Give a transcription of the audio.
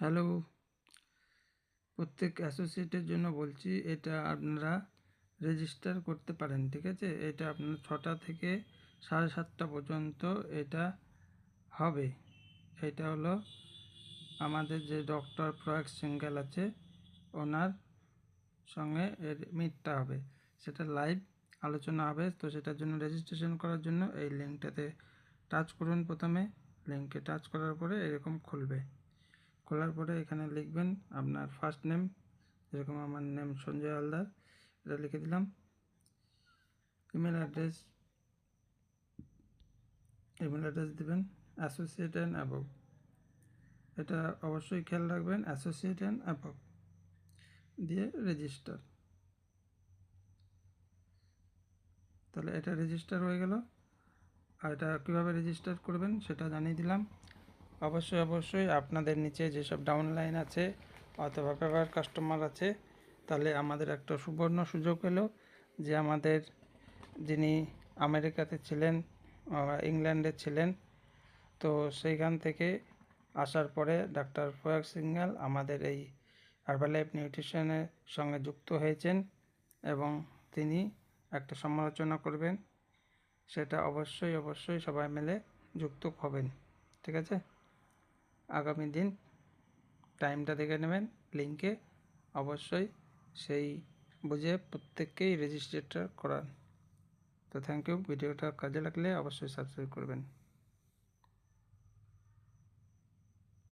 Hello, প্রত্যেক অ্যাসোসিয়েটের জন্য বলছি, এটা আপনারা রেজিস্টার করতে পারেন। ঠিক আছে, এটা আপনার 6টা থেকে 7:30 পর্যন্ত এটা হবে। এটা হলো আমাদের যে ডক্টর প্রয়াগ সিঙ্গাল আছে, ওনার সঙ্গে এর মিটটা হবে, সেটা লাইভ আলোচনা হবে। তো সেটার জন্য রেজিস্ট্রেশন করার জন্য এই লিঙ্কটাতে টাচ করুন। প্রথমে লিঙ্কে টাচ করার পরে এরকম খুলবে। খোলার পরে এখানে লিখবেন আপনার ফার্স্ট নেম, যেরকম আমার নেম সঞ্জয় হালদার, এটা লিখে দিলাম। ইমেল অ্যাড্রেস দিবেন অ্যাসোসিয়েট অ্যান্ড অ্যাবভ। এটা অবশ্যই খেয়াল রাখবেন, অ্যাসোসিয়েট অ্যান্ড অ্যাবভ দিয়ে রেজিস্টার। তাহলে এটা রেজিস্টার হয়ে গেল। আর এটা কীভাবে রেজিস্টার করবেন সেটা জানিয়ে দিলাম। অবশ্যই আপনাদের নিচে যেসব ডাউনলাইন আছে অথবা পেপার কাস্টমার আছে, তাহলে আমাদের একটা সুবর্ণ সুযোগ এলো যে আমাদের যিনি আমেরিকাতে ছিলেন, ইংল্যান্ডে ছিলেন, তো সেইখান থেকে আসার পরে ডাক্তার প্রয়াগ সিঙ্গাল আমাদের এই হার্বালাইফ নিউট্রিশনের সঙ্গে যুক্ত হয়েছেন এবং তিনি একটা সমালোচনা করবেন। সেটা অবশ্যই সবাই মিলে যুক্ত হবেন। ঠিক আছে, আগামী দিন টাইমটা দেখে নেবেন লিঙ্কে, অবশ্যই সেই বুঝে প্রত্যেককেই রেজিস্ট্রেশনটা করান। তো থ্যাংক ইউ। ভিডিওটা কাজে লাগলে অবশ্যই সাবস্ক্রাইব করবেন।